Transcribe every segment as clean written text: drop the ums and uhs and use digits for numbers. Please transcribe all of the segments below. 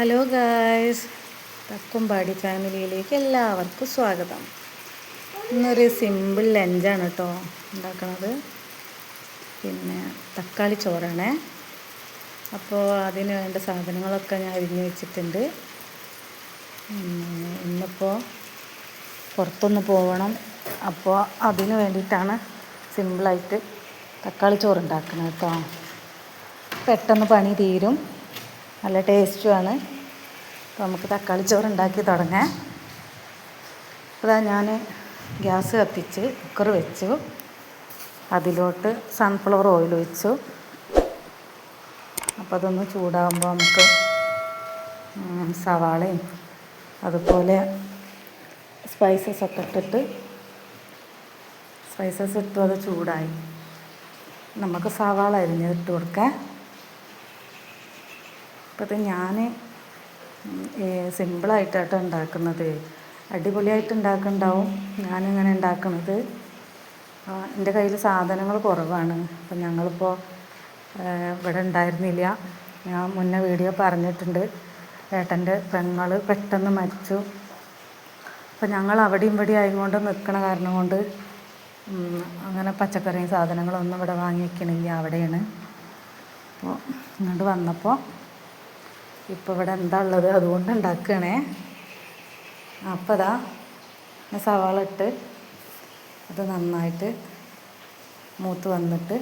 Hello guys, തക്കുംപാടി ഫാമിലിയിലേക്ക് എല്ലാവർക്കും സ്വാഗതം. ഇന്നൊരു സിമ്പിൾ ലഞ്ചാണ് കേട്ടോ ഉണ്ടാക്കുന്നത്. പിന്നെ തക്കാളി ചോറാണേ. അപ്പോൾ അതിന് വേണ്ട സാധനങ്ങളൊക്കെ ഞാൻ അരിഞ്ഞ് വെച്ചിട്ടുണ്ട്. ഇന്നിപ്പോൾ പുറത്തൊന്ന് പോകണം. അപ്പോൾ അതിന് വേണ്ടിയിട്ടാണ് സിമ്പിളായിട്ട് തക്കാളി ചോറ് ഉണ്ടാക്കുന്നത് കേട്ടോ. പെട്ടെന്ന് പണി തീരും, നല്ല ടേസ്റ്റുമാണ്. അപ്പോൾ നമുക്ക് തക്കാളി ചോറ് ഉണ്ടാക്കി തുടങ്ങാം. അപ്പോൾ ഞാൻ ഗ്യാസ് കത്തിച്ച് കുക്കർ വെച്ചു. അതിലോട്ട് സൺഫ്ലവർ ഓയിൽ ഒഴിച്ചു. അപ്പോൾ അതൊന്ന് ചൂടാകുമ്പോൾ നമുക്ക് സവാളയും അതുപോലെ സ്പൈസസ് ഒക്കെ ഇട്ടിട്ട് ഇട്ടു. അത് ചൂടായി നമുക്ക് സവാള അരിഞ്ഞിട്ട് കൊടുക്കാം. അപ്പോൾ ഇത് ഞാൻ സിമ്പിളായിട്ടാട്ടോ ഉണ്ടാക്കുന്നത്. അടിപൊളിയായിട്ട് ഉണ്ടാക്കുന്നുണ്ടാവും ഞാനിങ്ങനെ ഉണ്ടാക്കുന്നത്. എൻ്റെ കയ്യിൽ സാധനങ്ങൾ കുറവാണ്. അപ്പം ഞങ്ങളിപ്പോൾ ഇവിടെ ഉണ്ടായിരുന്നില്ല. ഞാൻ മുന്നേ വീഡിയോ പറഞ്ഞിട്ടുണ്ട്. ഏട്ടൻ്റെ പെങ്ങൾ പെട്ടെന്ന് മരിച്ചു. അപ്പം ഞങ്ങൾ അവിടെയും ഇവിടെ ആയതുകൊണ്ട് നിൽക്കണ കാരണം കൊണ്ട് അങ്ങനെ പച്ചക്കറിയും സാധനങ്ങളൊന്നും ഇവിടെ വാങ്ങി വയ്ക്കണില്ല, അവിടെയാണ്. അപ്പോൾ ഇങ്ങോട്ട് വന്നപ്പോൾ ഇപ്പോൾ ഇവിടെ എന്താ ഉള്ളത് അതുകൊണ്ട് ഉണ്ടാക്കുകയാണേ. അപ്പോൾ അതാ സവാള ഇട്ട് അത് നന്നായിട്ട് മൂത്ത് വന്നിട്ട്,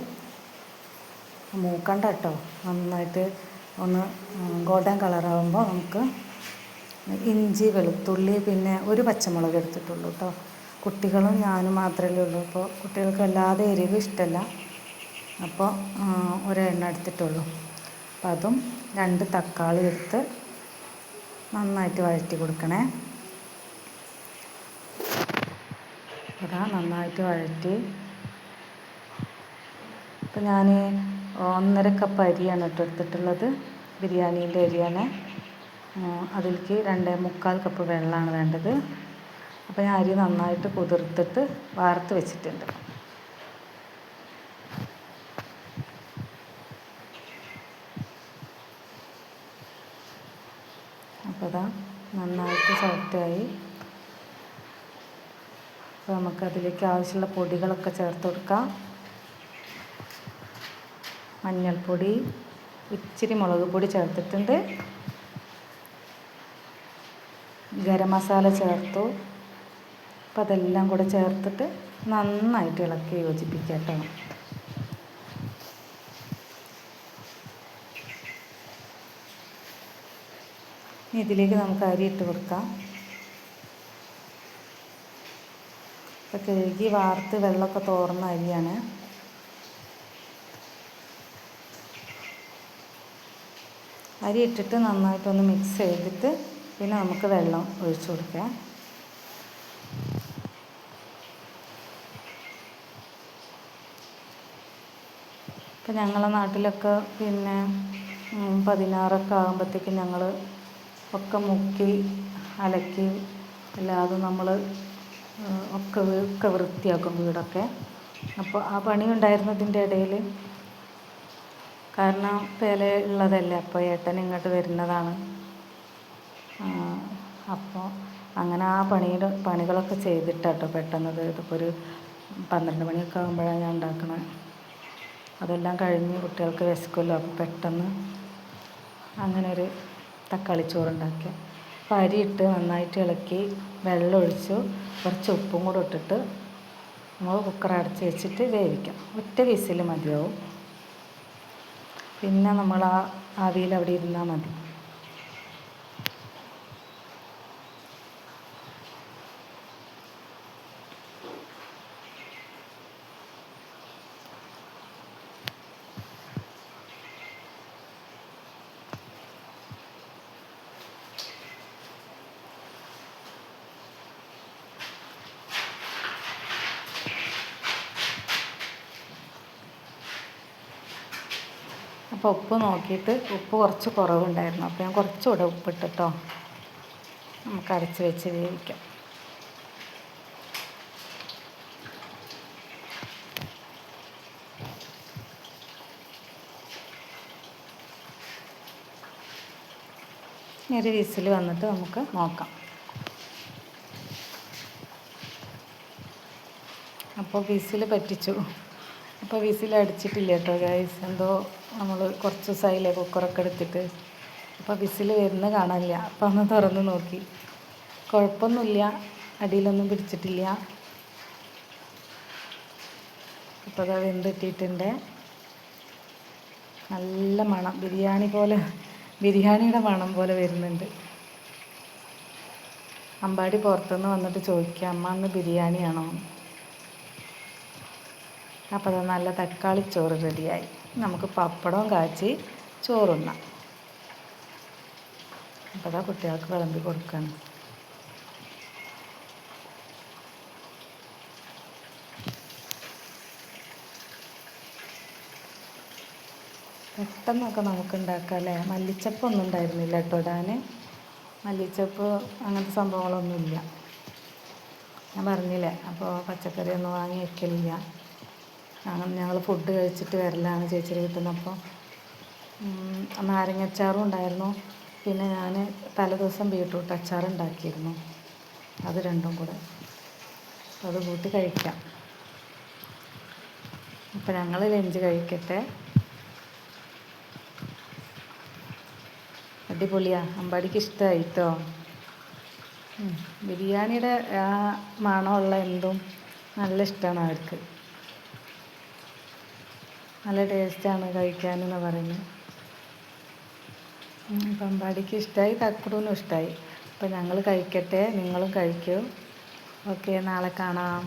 മൂക്കണ്ട കേട്ടോ, നന്നായിട്ട് ഒന്ന് ഗോൾഡൻ കളറാകുമ്പോൾ നമുക്ക് ഇഞ്ചി, വെളുത്തുള്ളി, പിന്നെ ഒരു പച്ചമുളക് എടുത്തിട്ടുള്ളൂ കേട്ടോ. കുട്ടികളും ഞാനും മാത്രമേ ഉള്ളൂ. അപ്പോൾ കുട്ടികൾക്ക് വല്ലാതെ എരിവ് ഇഷ്ടമല്ല. അപ്പോൾ ഒരെണ്ണം എടുത്തിട്ടുള്ളൂ. അപ്പം അതും 2 തക്കാളി എടുത്ത് നന്നായിട്ട് വഴറ്റി കൊടുക്കണേ. അതാ നന്നായിട്ട് വഴറ്റി. ഇപ്പം ഞാൻ 1.5 കപ്പ് അരിയാണ് എടുത്തിട്ടുള്ളത്. ബിരിയാണീൻ്റെ അരിയാണ്. അതിലേക്ക് 2.25 കപ്പ് വെള്ളമാണ് വേണ്ടത്. അപ്പോൾ ഞാൻ അരി നന്നായിട്ട് കുതിർത്തിട്ട് വാർത്ത് വെച്ചിട്ടുണ്ട്. അപ്പോൾ അതാ നന്നായിട്ട് സോഫ്റ്റായി. അപ്പോൾ നമുക്കതിലേക്ക് ആവശ്യമുള്ള പൊടികളൊക്കെ ചേർത്ത് കൊടുക്കാം. മഞ്ഞൾപ്പൊടി, ഇച്ചിരി മുളക് പൊടി ചേർത്തിട്ടുണ്ട്. ഗരം മസാല ചേർത്തു. അപ്പോൾ അതെല്ലാം കൂടെ ചേർത്തിട്ട് നന്നായിട്ട് ഇളക്കി യോജിപ്പിക്കാം കേട്ടോ. ഇതിലേക്ക് നമുക്ക് അരി ഇട്ട് കൊടുക്കാം. അപ്പോൾ കഴുകി വാർത്ത് വെള്ളമൊക്കെ തോർന്ന അരിയാണ്. അരി ഇട്ടിട്ട് നന്നായിട്ടൊന്ന് മിക്സ് ചെയ്തിട്ട് പിന്നെ നമുക്ക് വെള്ളം ഒഴിച്ചു കൊടുക്കാം. ഇപ്പം ഞങ്ങളെ നാട്ടിലൊക്കെ പിന്നെ 16 ആകുമ്പോഴത്തേക്കും ഞങ്ങൾ ഒക്കെ മുക്കി അലക്കി അല്ലാതെ നമ്മൾ ഒക്കെ വൃത്തിയാക്കും വീടൊക്കെ. അപ്പോൾ ആ പണി ഉണ്ടായിരുന്നതിൻ്റെ ഇടയിൽ, കാരണം പേലെ ഉള്ളതല്ലേ, അപ്പോൾ ഏട്ടൻ ഇങ്ങോട്ട് വരുന്നതാണ്. അപ്പോൾ അങ്ങനെ ആ പണികളൊക്കെ ചെയ്തിട്ടാട്ടോ പെട്ടെന്നത്. ഇതിപ്പോൾ ഒരു 12 മണിയൊക്കെ ആകുമ്പോഴാണ് ഞാൻ ഉണ്ടാക്കുന്നത്. അതെല്ലാം കഴിഞ്ഞ് കുട്ടികൾക്ക് വിശക്കുമല്ലോ. അപ്പോൾ പെട്ടെന്ന് അങ്ങനെ ഒരു തക്കാളി ചോറുണ്ടാക്കി. അപ്പോൾ അരി ഇട്ട് നന്നായിട്ട് ഇളക്കി വെള്ളം ഒഴിച്ചു, കുറച്ച് ഉപ്പും കൂടെ ഇട്ടിട്ട് നമ്മൾ കുക്കർ അടച്ച് വെച്ചിട്ട് വേവിക്കാം. ഒറ്റ വിസിൽ മതിയാവും. പിന്നെ നമ്മൾ ആ ആവിയിൽ അവിടെ ഇരുന്നാൽ മതി. അപ്പോൾ ഉപ്പ് നോക്കിയിട്ട് ഉപ്പ് കുറച്ച് കുറവുണ്ടായിരുന്നു. അപ്പോൾ ഞാൻ കുറച്ചുകൂടെ ഉപ്പിട്ടിട്ടോ നമുക്ക് അരച്ച് വെച്ച് വേവിക്കാം. ഒരു വിസിൽ വന്നിട്ട് നമുക്ക് നോക്കാം. അപ്പോൾ വിസിൽ പറ്റിച്ചു. അപ്പോൾ വിസിൽ അടിച്ചിട്ടില്ല കേട്ടോ ഗൈസ്. എന്തോ നമ്മൾ കുറച്ച് ദിവസമായില്ലേ കുക്കറൊക്കെ എടുത്തിട്ട്. അപ്പോൾ വിസിൽ വരുന്ന കാണാനില്ല. അപ്പോൾ ഒന്ന് തുറന്ന് നോക്കി, കുഴപ്പമൊന്നുമില്ല, അടിയിലൊന്നും പിടിച്ചിട്ടില്ല. അപ്പോൾ അത് വെന്തിട്ടിട്ടുണ്ട്. നല്ല മണം, ബിരിയാണിയുടെ മണം പോലെ വരുന്നുണ്ട്. അമ്പാടി പുറത്തുനിന്ന് വന്നിട്ട് ചോദിക്കുക, അമ്മ അന്ന് ബിരിയാണിയാണോ? അപ്പോൾ അത് നല്ല തക്കാളി ചോറ് റെഡിയായി. നമുക്ക് പപ്പടവും കാച്ചി ചോറുണ്ണാം. അപ്പോൾ അതാ കുട്ടികൾക്ക് വിളമ്പി കൊടുക്കണം. പെട്ടെന്നൊക്കെ നമുക്ക് ഉണ്ടാക്കാം അല്ലേ. മല്ലിച്ചപ്പ് ഒന്നും ഉണ്ടായിരുന്നില്ല കേട്ടോ ഇടാൻ. മല്ലിച്ചപ്പ് അങ്ങനത്തെ സംഭവങ്ങളൊന്നുമില്ല, ഞാൻ പറഞ്ഞില്ലേ. അപ്പോൾ പച്ചക്കറിയൊന്നും വാങ്ങി വെക്കലില്ല. ഞങ്ങൾ ഫുഡ് കഴിച്ചിട്ട് വരലാണ് ചേച്ചിയുടെ വീട്ടിൽ നിന്ന്. അപ്പോൾ നാരങ്ങച്ചാറും ഉണ്ടായിരുന്നു. പിന്നെ ഞാൻ തലേദിവസം ബീട്രൂട്ട് അച്ചാർ ഉണ്ടാക്കിയിരുന്നു. അത് രണ്ടും കൂടെ അത് കൂട്ടി കഴിക്കാം. അപ്പോൾ ഞങ്ങൾ ലഞ്ച് കഴിക്കട്ടെ. അടിപൊളിയാണ്, അമ്പാടിക്ക് ഇഷ്ടമായി കേട്ടോ. ബിരിയാണിയുടെ ആ മണമുള്ള എന്തും നല്ല ഇഷ്ടമാണ് അവർക്ക്. നല്ല ടേസ്റ്റാണ് കഴിക്കാനെന്ന് പറയുന്നത്. അപ്പം അമ്പാടിക്ക് ഇഷ്ടമായി, തക്കുടൂനും ഇഷ്ടമായി. അപ്പം ഞങ്ങൾ കഴിക്കട്ടെ, നിങ്ങളും കഴിക്കൂ. ഓക്കെ, നാളെ കാണാം.